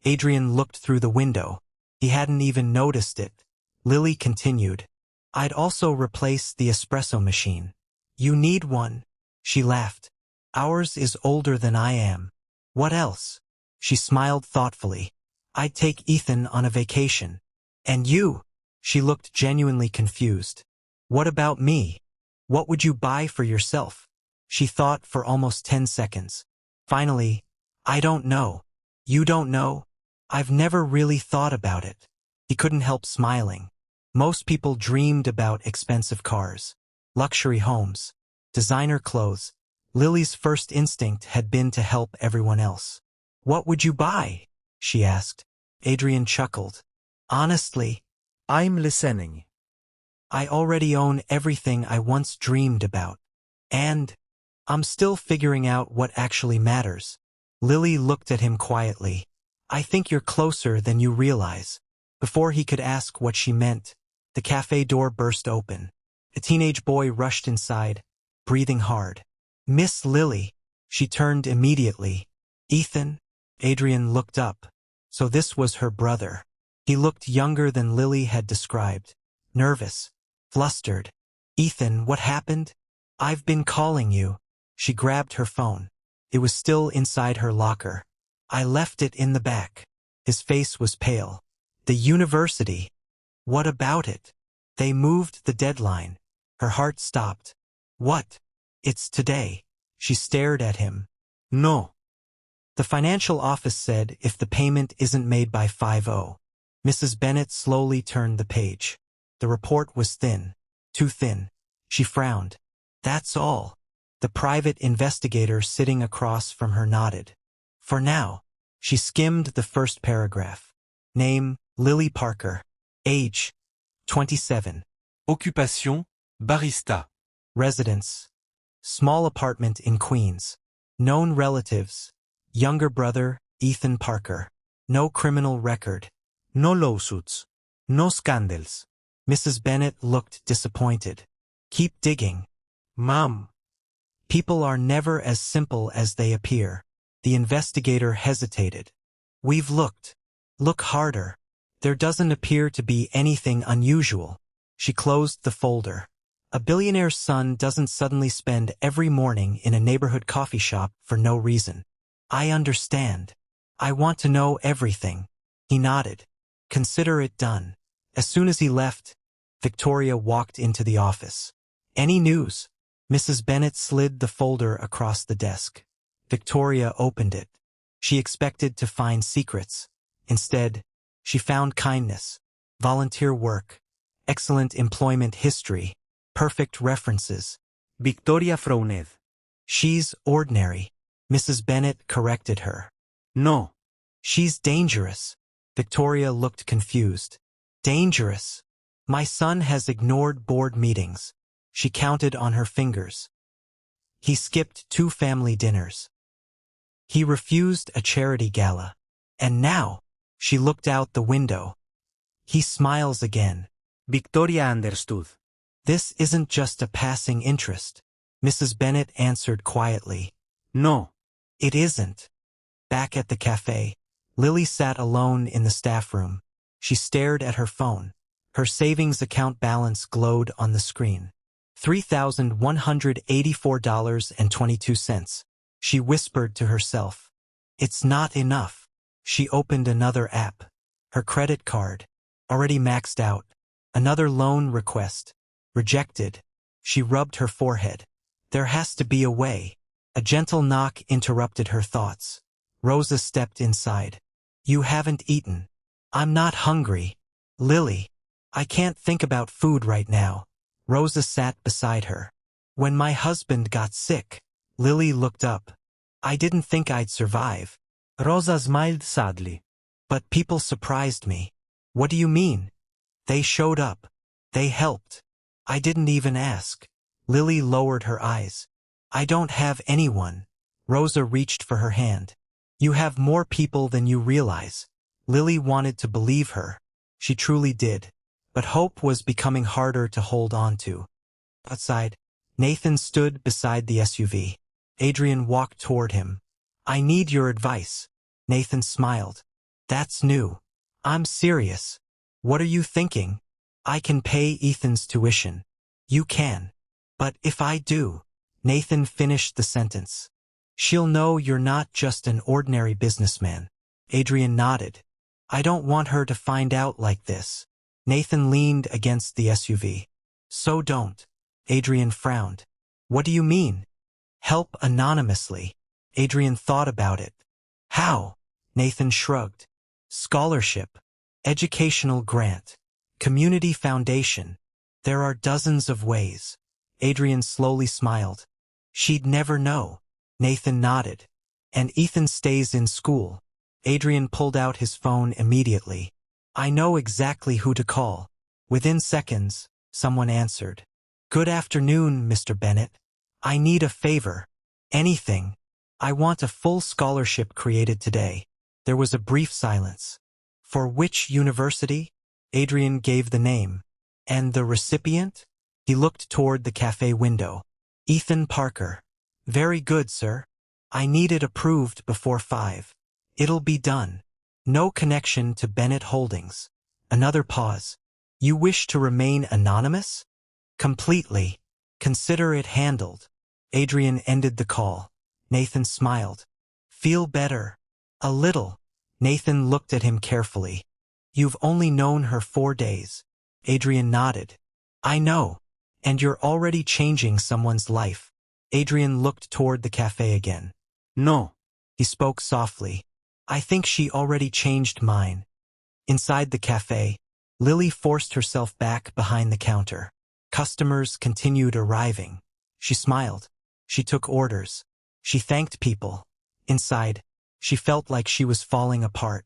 Adrian looked through the window. He hadn't even noticed it. Lily continued. I'd also replace the espresso machine. You need one. She laughed. Ours is older than I am. What else? She smiled thoughtfully. I'd take Ethan on a vacation. And you? She looked genuinely confused. What about me? What would you buy for yourself? She thought for almost 10 seconds. Finally, I don't know. You don't know? I've never really thought about it. He couldn't help smiling. Most people dreamed about expensive cars, luxury homes, designer clothes. Lily's first instinct had been to help everyone else. What would you buy? She asked. Adrian chuckled. Honestly, I'm listening. I already own everything I once dreamed about. And I'm still figuring out what actually matters. Lily looked at him quietly. I think you're closer than you realize. Before he could ask what she meant, the cafe door burst open. A teenage boy rushed inside, breathing hard. Miss Lily. She turned immediately. Ethan? Adrian looked up. So this was her brother. He looked younger than Lily had described. Nervous. Flustered. Ethan, what happened? I've been calling you. She grabbed her phone. It was still inside her locker. I left it in the back. His face was pale. The university. What about it? They moved the deadline. Her heart stopped. What? It's today. She stared at him. No. The financial office said if the payment isn't made by 5:00. Mrs. Bennett slowly turned the page. The report was thin. Too thin. She frowned. That's all. The private investigator sitting across from her nodded. For now. She skimmed the first paragraph. Name, Lily Parker. Age, 27. Occupation, barista. Residence. Small apartment in Queens. Known relatives. Younger brother, Ethan Parker. No criminal record. No lawsuits. No scandals. Mrs. Bennett looked disappointed. Keep digging. Mom. People are never as simple as they appear. The investigator hesitated. We've looked. Look harder. There doesn't appear to be anything unusual. She closed the folder. A billionaire's son doesn't suddenly spend every morning in a neighborhood coffee shop for no reason. I understand. I want to know everything. He nodded. Consider it done. As soon as he left, Victoria walked into the office. Any news? Mrs. Bennett slid the folder across the desk. Victoria opened it. She expected to find secrets. Instead, she found kindness, volunteer work, excellent employment history, perfect references. Victoria frowned. She's ordinary. Mrs. Bennett corrected her. No. She's dangerous. Victoria looked confused. Dangerous. My son has ignored board meetings. She counted on her fingers. He skipped 2 family dinners. He refused a charity gala. And now, she looked out the window. He smiles again. Victoria understood. This isn't just a passing interest. Mrs. Bennett answered quietly. No. It isn't. Back at the café, Lily sat alone in the staff room. She stared at her phone. Her savings account balance glowed on the screen. $3,184.22. She whispered to herself. It's not enough. She opened another app. Her credit card. Already maxed out. Another loan request. Rejected. She rubbed her forehead. There has to be a way. A gentle knock interrupted her thoughts. Rosa stepped inside. You haven't eaten. I'm not hungry. Lily. I can't think about food right now. Rosa sat beside her. When my husband got sick, Lily looked up. I didn't think I'd survive. Rosa smiled sadly. But people surprised me. What do you mean? They showed up. They helped. I didn't even ask. Lily lowered her eyes. I don't have anyone. Rosa reached for her hand. You have more people than you realize. Lily wanted to believe her. She truly did. But hope was becoming harder to hold on to. Outside, Nathan stood beside the SUV. Adrian walked toward him. I need your advice. Nathan smiled. That's new. I'm serious. What are you thinking? I can pay Ethan's tuition. You can. But if I do, Nathan finished the sentence. She'll know you're not just an ordinary businessman. Adrian nodded. I don't want her to find out like this. Nathan leaned against the SUV. So don't. Adrian frowned. What do you mean? Help anonymously. Adrian thought about it. How? Nathan shrugged. Scholarship. Educational grant. Community foundation. There are dozens of ways. Adrian slowly smiled. She'd never know. Nathan nodded. And Ethan stays in school. Adrian pulled out his phone immediately. I know exactly who to call. Within seconds, someone answered. Good afternoon, Mr. Bennett. I need a favor. Anything. I want a full scholarship created today. There was a brief silence. For which university? Adrian gave the name. And the recipient? He looked toward the cafe window. Ethan Parker. Very good, sir. I need it approved before 5. It'll be done. No connection to Bennett Holdings. Another pause. You wish to remain anonymous? Completely. Consider it handled. Adrian ended the call. Nathan smiled. Feel better? A little. Nathan looked at him carefully. You've only known her 4 days. Adrian nodded. I know. And you're already changing someone's life. Adrian looked toward the cafe again. No. He spoke softly. I think she already changed mine. Inside the cafe, Lily forced herself back behind the counter. Customers continued arriving. She smiled. She took orders. She thanked people. Inside, she felt like she was falling apart.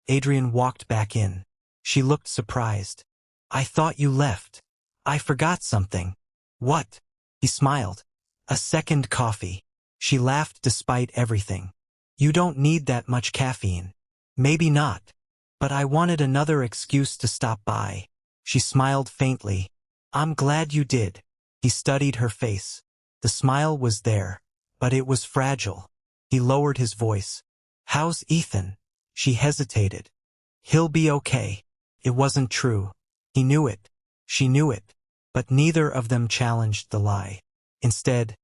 Adrian walked back in. She looked surprised. I thought you left. I forgot something. What? He smiled. A second coffee. She laughed despite everything. You don't need that much caffeine. Maybe not. But I wanted another excuse to stop by. She smiled faintly. I'm glad you did. He studied her face. The smile was there, but it was fragile. He lowered his voice. How's Ethan? She hesitated. He'll be okay. It wasn't true. He knew it. She knew it. But neither of them challenged the lie. Instead,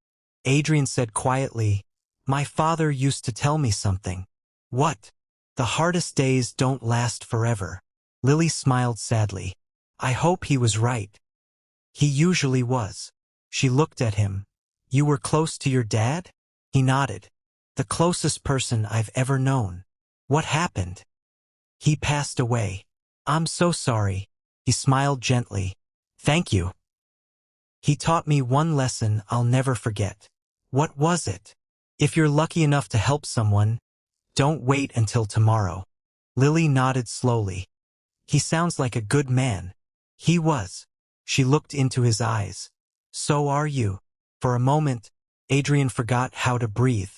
Adrian said quietly, My father used to tell me something. What? The hardest days don't last forever. Lily smiled sadly. I hope he was right. He usually was. She looked at him. You were close to your dad? He nodded. The closest person I've ever known. What happened? He passed away. I'm so sorry. He smiled gently. Thank you. He taught me one lesson I'll never forget. What was it? If you're lucky enough to help someone, don't wait until tomorrow. Lily nodded slowly. He sounds like a good man. He was. She looked into his eyes. So are you. For a moment, Adrian forgot how to breathe.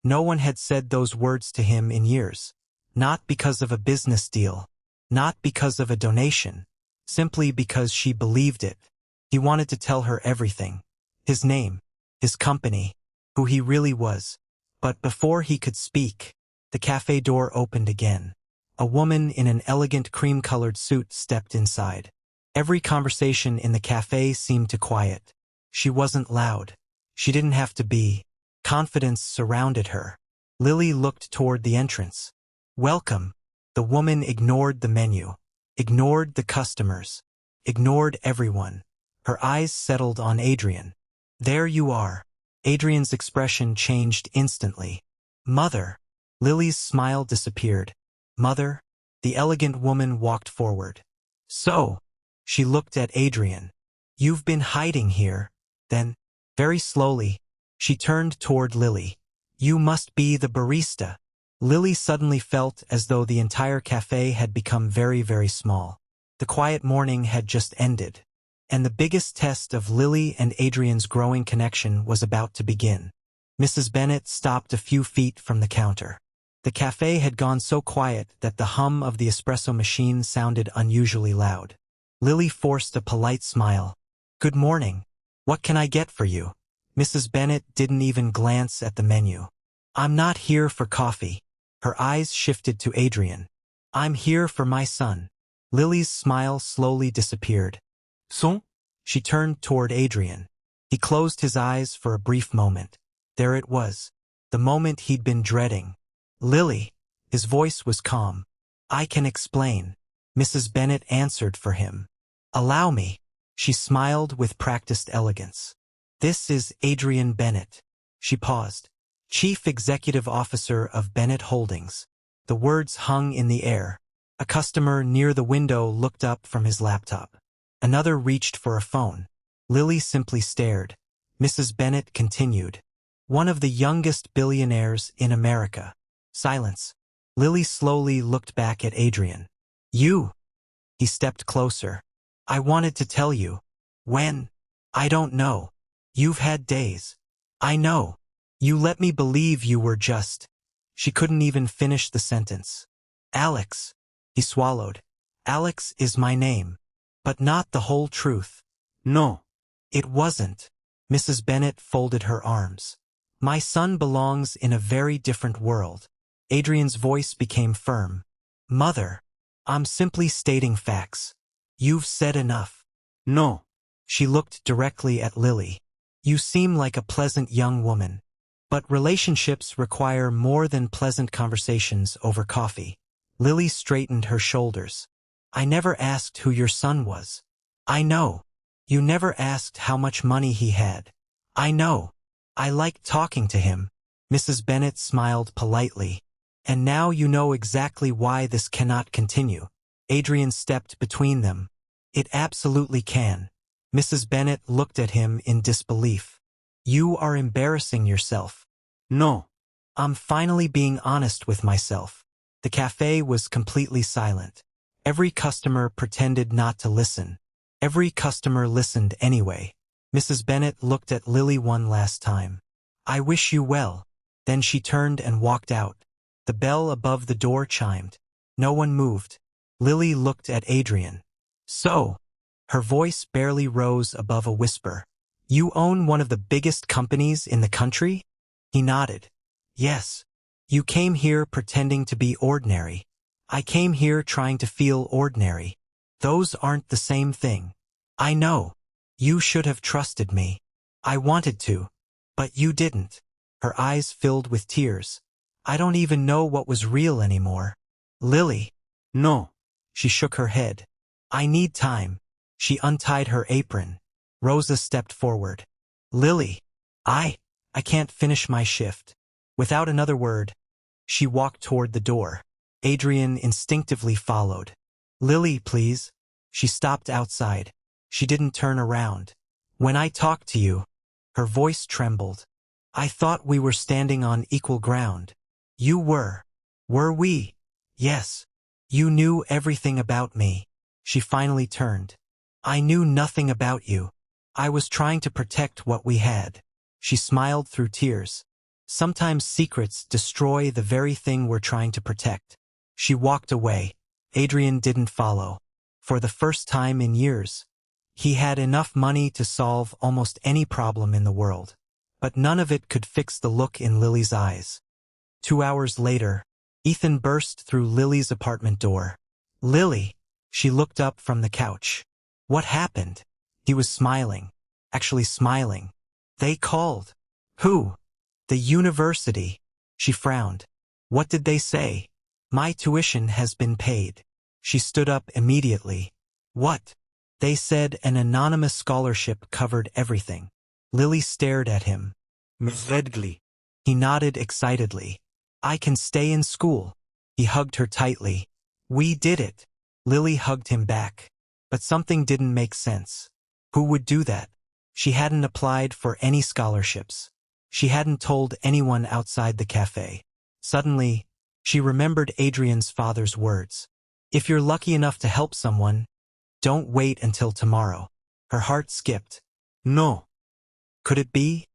No one had said those words to him in years. Not because of a business deal. Not because of a donation. Simply because she believed it. He wanted to tell her everything. His name. His company. Who he really was. But before he could speak, the cafe door opened again. A woman in an elegant cream-colored suit stepped inside. Every conversation in the cafe seemed to quiet. She wasn't loud. She didn't have to be. Confidence surrounded her. Lily looked toward the entrance. Welcome. The woman ignored the menu. Ignored the customers. Ignored everyone. Her eyes settled on Adrian. There you are. Adrian's expression changed instantly. Mother. Lily's smile disappeared. Mother. The elegant woman walked forward. So. She looked at Adrian. You've been hiding here. Then, very slowly, she turned toward Lily. You must be the barista. Lily suddenly felt as though the entire cafe had become very, very small. The quiet morning had just ended. And the biggest test of Lily and Adrian's growing connection was about to begin. Mrs. Bennett stopped a few feet from the counter. The cafe had gone so quiet that the hum of the espresso machine sounded unusually loud. Lily forced a polite smile. Good morning. What can I get for you? Mrs. Bennett didn't even glance at the menu. I'm not here for coffee. Her eyes shifted to Adrian. I'm here for my son. Lily's smile slowly disappeared. Son? She turned toward Adrian. He closed his eyes for a brief moment. There it was. The moment he'd been dreading. Lily. His voice was calm. I can explain. Mrs. Bennett answered for him. Allow me. She smiled with practiced elegance. This is Adrian Bennett. She paused. Chief Executive Officer of Bennett Holdings. The words hung in the air. A customer near the window looked up from his laptop. Another reached for a phone. Lily simply stared. Mrs. Bennett continued. One of the youngest billionaires in America. Silence. Lily slowly looked back at Adrian. You. He stepped closer. I wanted to tell you. When? I don't know. You've had days. I know. You let me believe you were just. She couldn't even finish the sentence. Alex. He swallowed. Alex is my name. But not the whole truth. No. It wasn't. Mrs. Bennett folded her arms. My son belongs in a very different world. Adrian's voice became firm. Mother. I'm simply stating facts. You've said enough. No. She looked directly at Lily. You seem like a pleasant young woman. But relationships require more than pleasant conversations over coffee. Lily straightened her shoulders. I never asked who your son was. I know. You never asked how much money he had. I know. I liked talking to him. Mrs. Bennett smiled politely. And now you know exactly why this cannot continue. Adrian stepped between them. It absolutely can. Mrs. Bennett looked at him in disbelief. You are embarrassing yourself. No. I'm finally being honest with myself. The cafe was completely silent. Every customer pretended not to listen. Every customer listened anyway. Mrs. Bennett looked at Lily one last time. I wish you well. Then she turned and walked out. The bell above the door chimed. No one moved. Lily looked at Adrian. So, her voice barely rose above a whisper. You own one of the biggest companies in the country? He nodded. Yes. You came here pretending to be ordinary. I came here trying to feel ordinary. Those aren't the same thing. I know. You should have trusted me. I wanted to. But you didn't. Her eyes filled with tears. I don't even know what was real anymore. Lily. No. She shook her head. I need time. She untied her apron. Rosa stepped forward. Lily. I can't finish my shift. Without another word, she walked toward the door. Adrian instinctively followed. Lily, please. She stopped outside. She didn't turn around. When I talked to you, her voice trembled. I thought we were standing on equal ground. You were. Were we? Yes. You knew everything about me. She finally turned. I knew nothing about you. I was trying to protect what we had. She smiled through tears. Sometimes secrets destroy the very thing we're trying to protect. She walked away. Adrian didn't follow. For the first time in years, he had enough money to solve almost any problem in the world. But none of it could fix the look in Lily's eyes. 2 hours later, Ethan burst through Lily's apartment door. Lily! She looked up from the couch. What happened? He was smiling. Actually smiling. They called. Who? The university. She frowned. What did they say? My tuition has been paid. She stood up immediately. What? They said an anonymous scholarship covered everything. Lily stared at him. Miss Redgley. He nodded excitedly. I can stay in school. He hugged her tightly. We did it. Lily hugged him back. But something didn't make sense. Who would do that? She hadn't applied for any scholarships. She hadn't told anyone outside the cafe. Suddenly, she remembered Adrian's father's words. If you're lucky enough to help someone, don't wait until tomorrow. Her heart skipped. No. Could it be?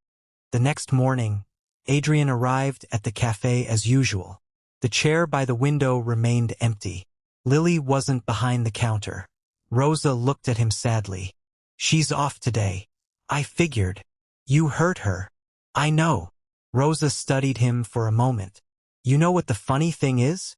The next morning, Adrian arrived at the cafe as usual. The chair by the window remained empty. Lily wasn't behind the counter. Rosa looked at him sadly. She's off today. I figured. You hurt her. I know. Rosa studied him for a moment. You know what the funny thing is?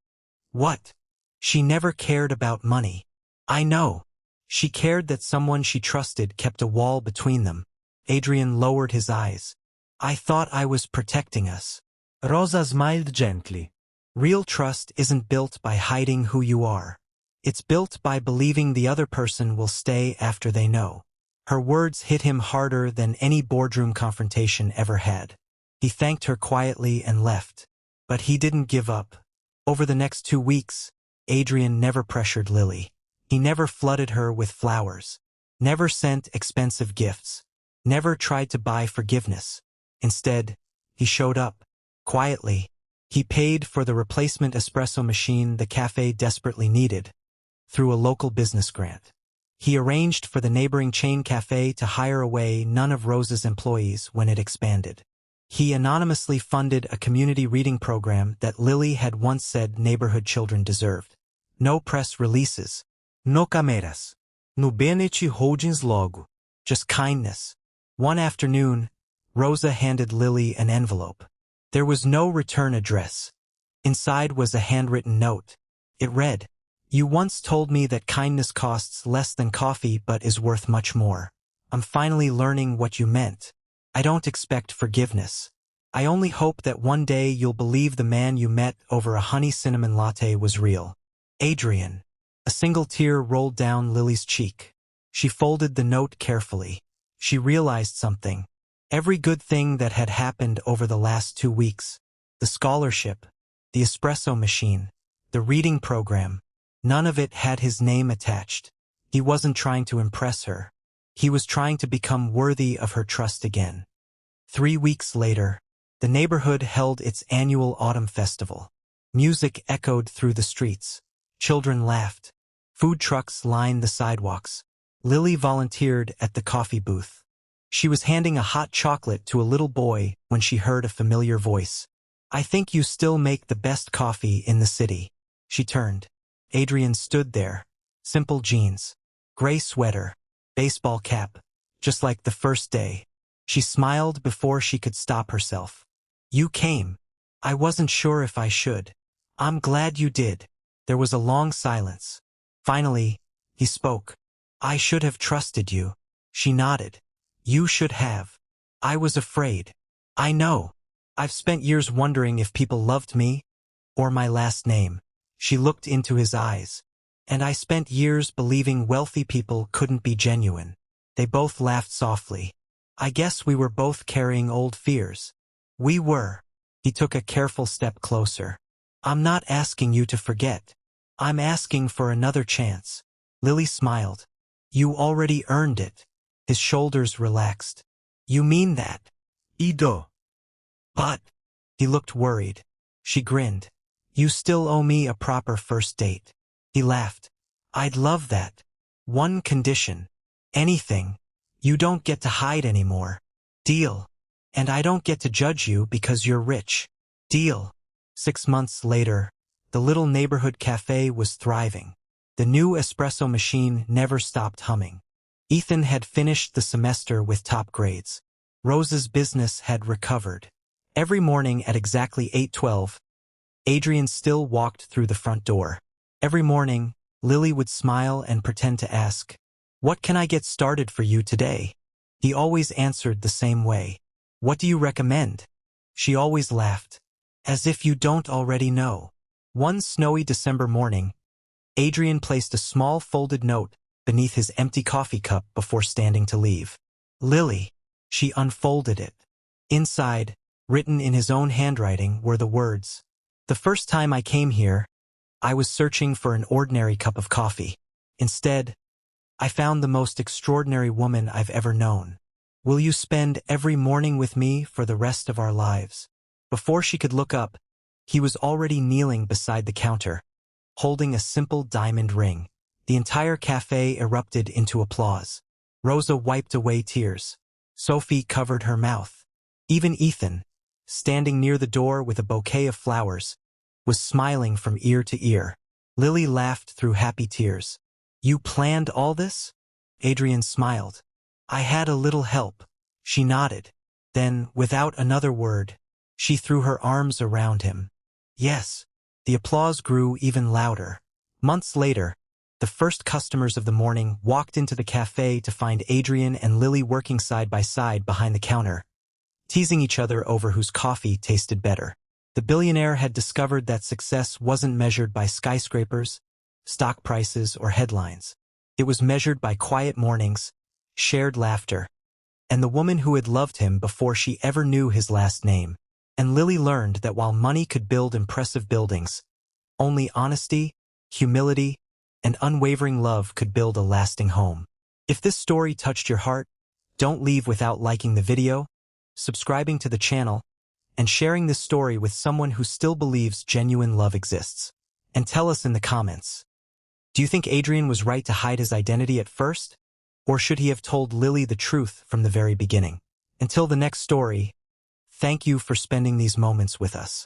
What? She never cared about money. I know. She cared that someone she trusted kept a wall between them. Adrian lowered his eyes. I thought I was protecting us. Rosa smiled gently. Real trust isn't built by hiding who you are. It's built by believing the other person will stay after they know. Her words hit him harder than any boardroom confrontation ever had. He thanked her quietly and left. But he didn't give up. Over the next 2 weeks, Adrian never pressured Lily. He never flooded her with flowers. Never sent expensive gifts. Never tried to buy forgiveness. Instead, he showed up. Quietly. He paid for the replacement espresso machine the cafe desperately needed, through a local business grant. He arranged for the neighboring chain cafe to hire away none of Rosa's employees when it expanded. He anonymously funded a community reading program that Lily had once said neighborhood children deserved. No press releases. No cameras. No Bennett Holdings logo. Just kindness. One afternoon, Rosa handed Lily an envelope. There was no return address. Inside was a handwritten note. It read, You once told me that kindness costs less than coffee but is worth much more. I'm finally learning what you meant. I don't expect forgiveness. I only hope that one day you'll believe the man you met over a honey cinnamon latte was real. Adrian. A single tear rolled down Lily's cheek. She folded the note carefully. She realized something. Every good thing that had happened over the last 2 weeks, the scholarship, the espresso machine, the reading program, none of it had his name attached. He wasn't trying to impress her. He was trying to become worthy of her trust again. 3 weeks later, the neighborhood held its annual autumn festival. Music echoed through the streets. Children laughed. Food trucks lined the sidewalks. Lily volunteered at the coffee booth. She was handing a hot chocolate to a little boy when she heard a familiar voice. "I think you still make the best coffee in the city." She turned. Adrian stood there. Simple jeans, gray sweater, baseball cap, just like the first day. She smiled before she could stop herself. "You came. I wasn't sure if I should." "I'm glad you did." There was a long silence. Finally, he spoke. "I should have trusted you." She nodded. "You should have. I was afraid." "I know. I've spent years wondering if people loved me, or my last name." She looked into his eyes. "And I spent years believing wealthy people couldn't be genuine." They both laughed softly. "I guess we were both carrying old fears." "We were." He took a careful step closer. "I'm not asking you to forget. I'm asking for another chance." Lily smiled. "You already earned it." His shoulders relaxed. "You mean that?" Ido. "But..." He looked worried. She grinned. "You still owe me a proper first date." He laughed. "I'd love that. One condition. Anything. You don't get to hide anymore. Deal. And I don't get to judge you because you're rich. Deal." 6 months later, the little neighborhood cafe was thriving. The new espresso machine never stopped humming. Ethan had finished the semester with top grades. Rosa's business had recovered. Every morning at exactly 8:12, Adrian still walked through the front door. Every morning, Lily would smile and pretend to ask, "What can I get started for you today?" He always answered the same way. "What do you recommend?" She always laughed. "As if you don't already know." One snowy December morning, Adrian placed a small folded note beneath his empty coffee cup before standing to leave. "Lily." She unfolded it. Inside, written in his own handwriting, were the words, "The first time I came here, I was searching for an ordinary cup of coffee. Instead, I found the most extraordinary woman I've ever known. Will you spend every morning with me for the rest of our lives?" Before she could look up, he was already kneeling beside the counter, holding a simple diamond ring. The entire cafe erupted into applause. Rosa wiped away tears. Sophie covered her mouth. Even Ethan, standing near the door with a bouquet of flowers, was smiling from ear to ear. Lily laughed through happy tears. "You planned all this?" Adrian smiled. "I had a little help." She nodded. Then, without another word, she threw her arms around him. "Yes." The applause grew even louder. Months later, the first customers of the morning walked into the cafe to find Adrian and Lily working side by side behind the counter, teasing each other over whose coffee tasted better. The billionaire had discovered that success wasn't measured by skyscrapers, stock prices, or headlines. It was measured by quiet mornings, shared laughter, and the woman who had loved him before she ever knew his last name. And Lily learned that while money could build impressive buildings, only honesty, humility, and unwavering love could build a lasting home. If this story touched your heart, don't leave without liking the video, subscribing to the channel, and sharing this story with someone who still believes genuine love exists. And tell us in the comments, do you think Adrian was right to hide his identity at first? Or should he have told Lily the truth from the very beginning? Until the next story, thank you for spending these moments with us.